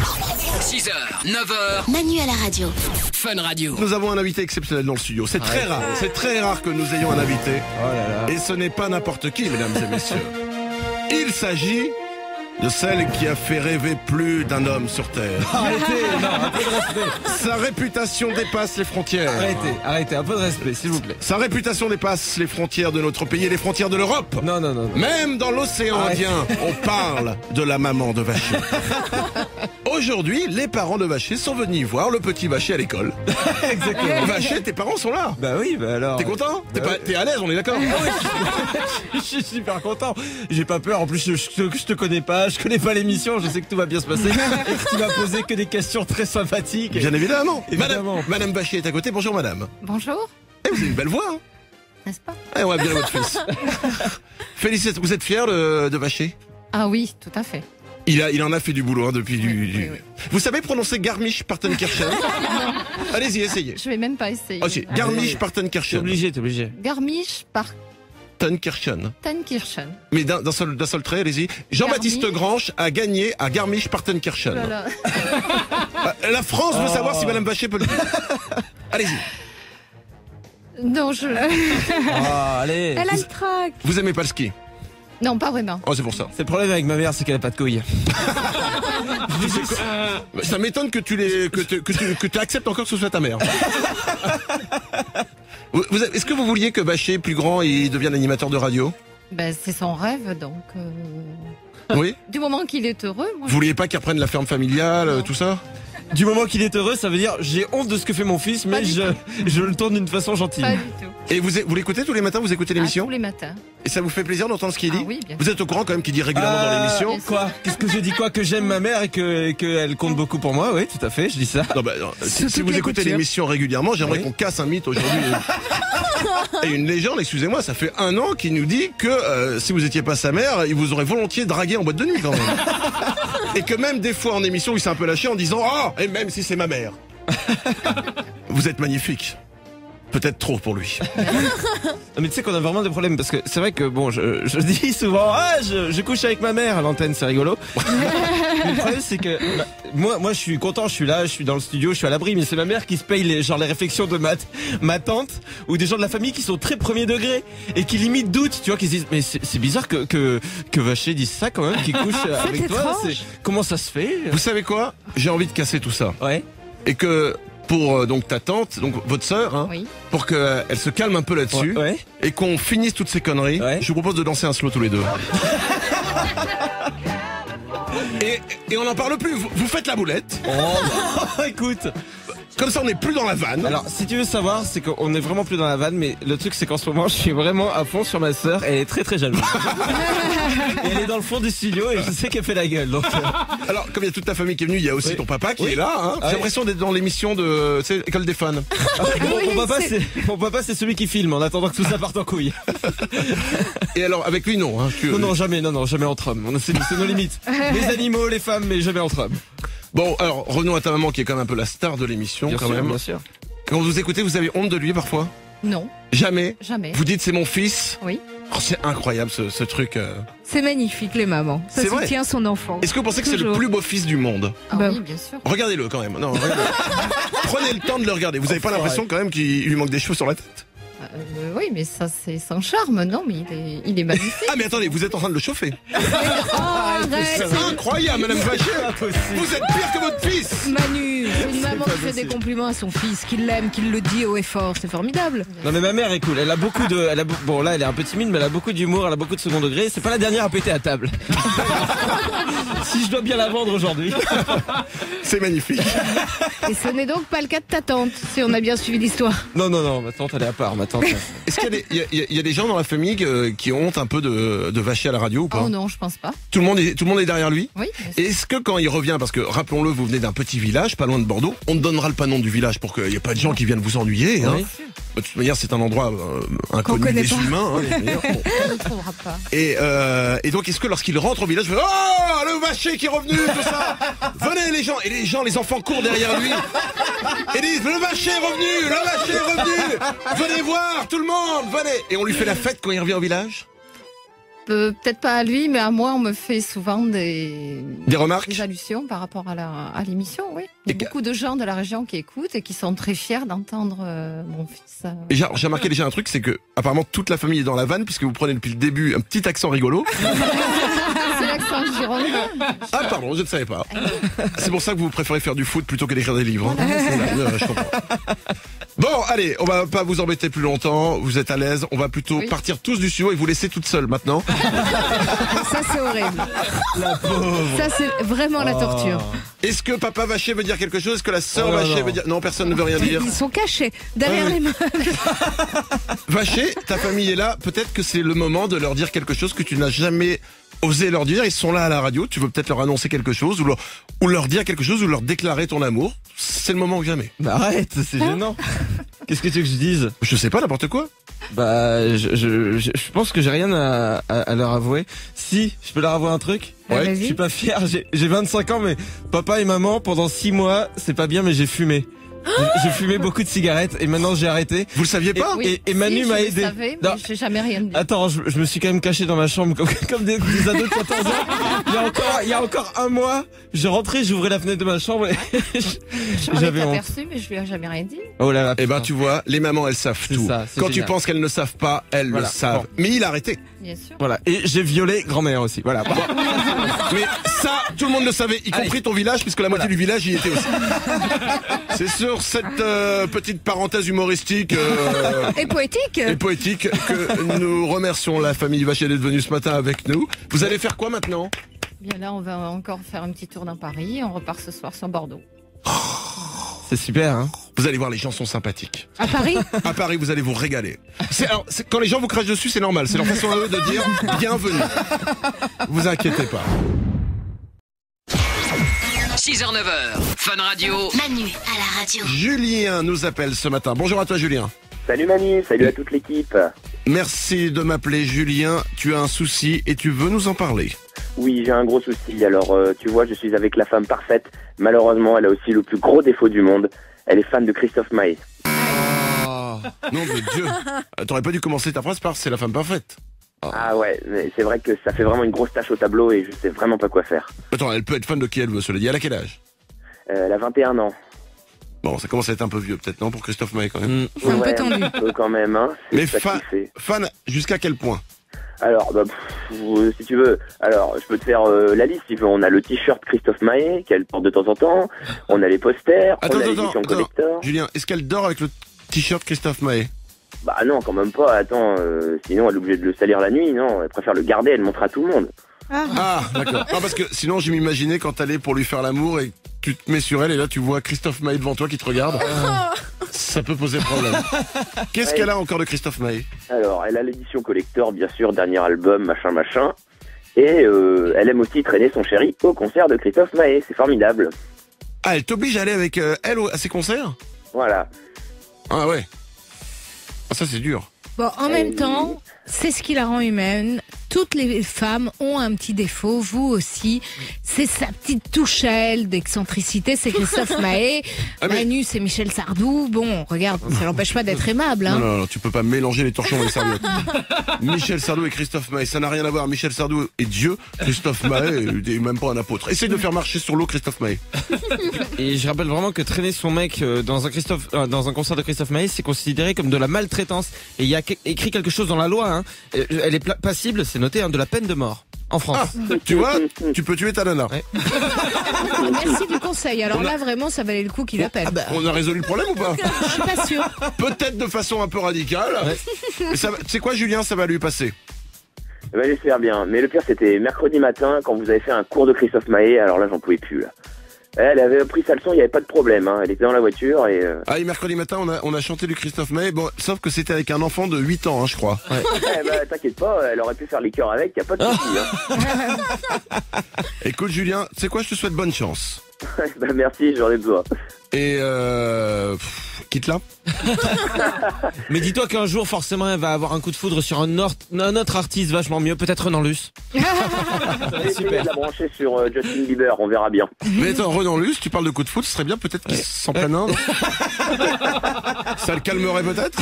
6h, 9h, Manu à la radio. Fun Radio. Nous avons un invité exceptionnel dans le studio. C'est très rare. C'est très rare que nous ayons un invité. Oh là là. Et ce n'est pas n'importe qui, mesdames et messieurs. Il s'agit de celle qui a fait rêver plus d'un homme sur Terre. Arrêtez, non, un peu de respect. Sa réputation dépasse les frontières. Arrêtez, un peu de respect, s'il vous plaît. Sa réputation dépasse les frontières de notre pays et les frontières de l'Europe. Non. Même dans l'océan Arrêtez. Indien, on parle de la maman de Vacher. Aujourd'hui, les parents de Vacher sont venus voir le petit Vacher à l'école. Exactement. Vacher, tes parents sont là. Bah oui, bah alors. T'es content? Bah T'es à l'aise, on est d'accord? Je suis super content. J'ai pas peur. En plus, je te connais pas. Je connais pas l'émission. Je sais que tout va bien se passer. Et que tu vas poser que des questions très sympathiques. Bien évidemment. Évidemment. Madame Vacher est à côté. Bonjour madame. Bonjour, Eh, vous avez une belle voix, hein? n'est-ce pas? Eh, on va bien votre fils. Félicitations. Vous êtes fier de Vacher? Ah oui, tout à fait. Il en a fait du boulot, hein, depuis Oui. Vous savez prononcer Garmisch-Partenkirchen? Allez-y, essayez. Je vais même pas essayer. Ah si, T'es Garmisch-Partenkirchen. obligé. Garmisch par Partenkirchen. Tenkirchen. Mais d'un seul trait, allez-y. Jean-Baptiste Garmisch. Grange a gagné à Garmisch-Partenkirchen. Voilà. La France veut savoir si madame Vacher peut le dire. Allez-y. Non, je... Ah, allez. Elle a le trac. Vous aimez pas le ski? Non, pas vraiment. Oh, c'est pour ça. C'est le problème avec ma mère, c'est qu'elle a pas de couilles. Ça m'étonne que tu acceptes encore que ce soit ta mère. Est-ce que vous vouliez que Vacher, plus grand, il devienne animateur de radio? Ben, c'est son rêve, donc... Oui. Du moment qu'il est heureux, moi... Vous vouliez pas qu'il reprenne la ferme familiale, Non. tout ça? Du moment qu'il est heureux, ça veut dire j'ai honte de ce que fait mon fils, mais Pas du je le tourne d'une façon gentille. Pas du tout. Et vous l'écoutez tous les matins? Vous écoutez l'émission? Tous les matins. Et ça vous fait plaisir d'entendre ce qu'il dit? Ah oui, bien Vous êtes au courant quand même qu'il dit régulièrement dans l'émission? bien sûr. Quoi? Qu'est-ce que je dis quoi? Que j'aime ma mère et qu'elle compte beaucoup pour moi? Oui, tout à fait, je dis ça. Non, non, si toutes vous les écoutez coutures. l'émission régulièrement, j'aimerais Oui. qu'on casse un mythe aujourd'hui. Et une légende, excusez-moi, ça fait 1 an qu'il nous dit que si vous étiez pas sa mère, il vous aurait volontiers dragué en boîte de nuit quand même. Et que même des fois en émission, il s'est un peu lâché en disant « Oh, et même si c'est ma mère !» Vous êtes magnifique. Peut-être trop pour lui. Non, mais tu sais qu'on a vraiment des problèmes parce que c'est vrai que bon, je dis souvent je couche avec ma mère à l'antenne, c'est rigolo. Mais le problème c'est que moi je suis content, je suis là, je suis dans le studio, je suis à l'abri, mais c'est ma mère qui se paye les réflexions de ma tante ou des gens de la famille qui sont très premier degré et qui limite doutent, tu vois, qui se disent mais c'est bizarre que Vacher dise ça quand même, qui couche avec toi, comment ça se fait? Vous savez quoi? J'ai envie de casser tout ça. Ouais. Et que pour donc ta tante, donc votre sœur, hein, Oui. pour qu'elle se calme un peu là-dessus Ouais. et qu'on finisse toutes ces conneries, Ouais. je vous propose de danser un slow tous les deux. Et on n'en parle plus, vous faites la boulette, Oh, écoute. comme ça on n'est plus dans la vanne. Alors, si tu veux savoir, c'est qu'on est vraiment plus dans la vanne, mais le truc, c'est qu'en ce moment, je suis vraiment à fond sur ma sœur. Elle est très très jalouse. Et elle est dans le fond du studio et je sais qu'elle fait la gueule. Donc, Alors, comme il y a toute ta famille qui est venue, il y a aussi Oui. ton papa qui Oui. est là. Hein. Ah J'ai oui. l'impression d'être dans l'émission de, tu sais, École des fans. mon papa, c'est celui qui filme en attendant que tout ça parte en couille. Et alors, avec lui, non. Hein, Non, jamais entre hommes. C'est nos limites. Les animaux, les femmes, mais jamais entre hommes. Bon, alors, revenons à ta maman qui est quand même un peu la star de l'émission, quand même. bien sûr. Quand vous écoutez, vous avez honte de lui parfois? Non, Jamais. jamais. Vous dites c'est mon fils? Oui. Oh, c'est incroyable ce truc. C'est magnifique les mamans. Ça C'est vrai. soutient son enfant. Est-ce que vous pensez que c'est le Toujours. plus beau fils du monde? Ah Bah, oui, bien sûr. Regardez-le quand même. Non, regardez-le. Prenez le temps de le regarder. Vous avez pas l'impression quand même qu'il lui manque des cheveux sur la tête? Oui, mais ça, c'est sans charme, non, mais il est magnifique. Ah mais attendez, vous êtes en train de le chauffer. Arrête, C'est incroyable, Madame Vacher. Vous êtes pire que votre fils. Manu, une maman qui fait des compliments à son fils, qui l'aime, qui le dit haut et fort, c'est formidable. Non, mais ma mère est cool. Elle a beaucoup de, bon, là, elle est un peu timide, mais elle a beaucoup d'humour, elle a beaucoup de second degré. C'est pas la dernière à péter à table. Si je dois bien la vendre aujourd'hui. C'est magnifique. Et ce n'est donc pas le cas de ta tante, si on a bien suivi l'histoire. Non, ma tante, elle est à part, ma tante. Est-ce qu'il y a des gens dans la famille qui ont honte un peu de Vacher à la radio ou pas? Oh non, je pense pas. Tout le monde est derrière lui? Oui, bien sûr. Est-ce que quand il revient, parce que rappelons-le, vous venez d'un petit village, pas loin de Bordeaux, on ne donnera le pas nom du village pour qu'il n'y ait pas de gens qui viennent vous ennuyer. Hein. Oui. De toute manière, c'est un endroit inconnu connaît des pas. humains. Hein, d'ailleurs. Bon. On ne trouvera pas. Et donc, est-ce que lorsqu'il rentre au village, il fait oh, le Vacher qui est revenu, tout ça. Venez les gens, et les enfants courent derrière lui et disent le Vacher est revenu, le Vacher est revenu. Venez voir, tout le monde, venez. Et on lui fait la fête quand il revient au village. Peut-être pas à lui, mais à moi, on me fait souvent des remarques? allusions par rapport à l'émission, oui. Il y a beaucoup de gens de la région qui écoutent et qui sont très fiers d'entendre mon fils. Et j'ai remarqué déjà un truc, c'est que apparemment toute la famille est dans la vanne puisque vous prenez depuis le début un petit accent rigolo. C'est l'accent girondin. Ah pardon, je ne savais pas. C'est pour ça que vous préférez faire du foot plutôt que d'écrire des livres. Hein. Je comprends. Bon, allez, on va pas vous embêter plus longtemps. Vous êtes à l'aise. On va plutôt partir tous du studio et vous laisser toute seule maintenant. Ça, c'est horrible. La pauvre. Ça, c'est vraiment la torture. Est-ce que papa Vacher veut dire quelque chose? Est-ce que la sœur Oh là Vacher non. veut dire... Non, personne ne veut rien dire. Ils sont cachés derrière les meubles. Vacher, ta famille est là. Peut-être que c'est le moment de leur dire quelque chose que tu n'as jamais osé leur dire. Ils sont là à la radio. Tu veux peut-être leur annoncer quelque chose ou leur dire quelque chose ou leur déclarer ton amour. C'est le moment que jamais. Bah arrête, c'est gênant. Qu'est-ce que tu veux que je dise? Je sais pas, n'importe quoi. Bah, je pense que j'ai rien à leur avouer. Si, je peux leur avouer un truc? Ouais. Je suis pas fier, j'ai 25 ans, mais papa et maman, pendant 6 mois, c'est pas bien, mais j'ai fumé. J'ai fumé beaucoup de cigarettes et maintenant j'ai arrêté. Vous le saviez pas? Et Manu m'a aidé. Je le savais, mais Non. j'ai jamais rien dit. Attends, je me suis quand même caché dans ma chambre comme des ados de 14 ans. Il y a encore un mois, je rentrais, j'ouvrais la fenêtre de ma chambre et Je j'avais m'en honte. aperçu, mais je lui ai jamais rien dit. Oh là là. Eh ben putain. tu vois, les mamans elles savent C'est tout. ça, c'est Quand tu génial. penses qu'elles ne savent pas, elles Voilà. le savent. Bon. Mais il a arrêté. Bien sûr. Voilà. Et j'ai violé grand-mère aussi. Voilà. Bon. Mais ça, tout le monde le savait, y compris ton village, puisque la moitié du village y était aussi. C'est sur cette petite parenthèse humoristique Et poétique. et poétique que nous remercions la famille Vacher d'être venue ce matin avec nous. Vous allez faire quoi maintenant? Bien là, on va encore faire un petit tour dans Paris. On repart ce soir sur Bordeaux. C'est super, hein. Vous allez voir, les gens sont sympathiques. À Paris. À Paris, vous allez vous régaler. Quand les gens vous crachent dessus, c'est normal. C'est leur façon à eux de dire bienvenue. Vous inquiétez pas. 6h, 9h, Fun Radio. Manu à la radio. Julien nous appelle ce matin. Bonjour à toi, Julien. Salut Manu, salut à toute l'équipe. Merci de m'appeler, Julien. Tu as un souci et tu veux nous en parler. Oui, j'ai un gros souci. Alors, tu vois, je suis avec la femme parfaite. Malheureusement, elle a aussi le plus gros défaut du monde. Elle est fan de Christophe Maé. Oh, nom de Dieu. T'aurais pas dû commencer ta phrase par c'est la femme parfaite. Ah ouais, mais c'est vrai que ça fait vraiment une grosse tache au tableau et je sais vraiment pas quoi faire. Attends, elle peut être fan de qui elle veut, cela dit. Elle a quel âge? Elle a 21 ans. Bon, ça commence à être un peu vieux, peut-être, non, pour Christophe Maé, quand même. C'est un peu tendu. Un peu quand même, hein. C'est Mais ça qui fait. fan jusqu'à quel point? Alors, bah, si tu veux, alors je peux te faire la liste. Si tu veux, on a le t-shirt Christophe Maé qu'elle porte de temps en temps. On a les posters. On a l'édition collector. Julien, est-ce qu'elle dort avec le t-shirt Christophe Maé? Bah non, quand même pas. Attends, sinon elle est obligée de le salir la nuit. Non, elle préfère le garder. Elle le montre à tout le monde. Ah, d'accord. Non, parce que sinon, je m'imaginais quand t'allais pour lui faire l'amour et tu te mets sur elle et là, tu vois Christophe Maé devant toi qui te regarde. Ça peut poser problème. Qu'est-ce Ouais. qu'elle a encore de Christophe Maé? Alors, elle a l'édition collector, bien sûr, dernier album, machin. Et elle aime aussi traîner son chéri au concert de Christophe Maé. C'est formidable. Ah, elle t'oblige à aller avec elle à ses concerts? Voilà. Ah ouais. Ah, ça, c'est dur. Bon, en même temps, c'est ce qui la rend humaine. Toutes les femmes ont un petit défaut, vous aussi. C'est sa petite touche à elle d'excentricité, c'est Christophe Maé. Ah, mais- Manu, c'est Michel Sardou. Bon, regarde, ça l'empêche pas d'être aimable. Hein. Non, tu peux pas mélanger les torchons et les serviettes. Michel Sardou et Christophe Maé, ça n'a rien à voir. Michel Sardou est Dieu, Christophe Maé est même pas un apôtre. Essaye de faire marcher sur l'eau Christophe Maé. Et je rappelle vraiment que traîner son mec dans un concert de Christophe Maé, c'est considéré comme de la maltraitance. Et il y a écrit quelque chose dans la loi. Hein. Elle est passible, c'est noté, hein, de la peine de mort en France. Ah, tu vois, tu peux tuer ta nana. Ouais. Merci du conseil. Alors là, vraiment, ça valait le coup qu'il appelle. On a résolu le problème ou pas? Je suis pas sûre. Peut-être de façon un peu radicale. Mais ça, tu sais quoi, Julien, ça va lui passer. Bah, j'espère bien. Mais le pire, c'était mercredi matin, quand vous avez fait un cours de Christophe Maé. Alors là, j'en pouvais plus, là. Elle avait pris sa leçon, il n'y avait pas de problème. Hein. Elle était dans la voiture et... Ah, et mercredi matin, on a chanté du Christophe Maé. Bon, sauf que c'était avec un enfant de 8 ans, hein, je crois. Eh bah, t'inquiète pas, elle aurait pu faire les chœurs avec, y a pas de souci. Hein. Écoute, Julien, tu sais quoi, je te souhaite bonne chance. Bah, merci, j'en ai besoin. Et quitte là. Mais dis-toi qu'un jour, forcément, elle va avoir un coup de foudre sur un autre artiste vachement mieux, peut-être Renan Luce. J'ai essayé de la brancher sur Justin Bieber, on verra bien. Mais attends, Renan Luce, tu parles de coup de foot, ce serait bien peut-être qu'il s'en prenne un. Non ça le calmerait peut-être.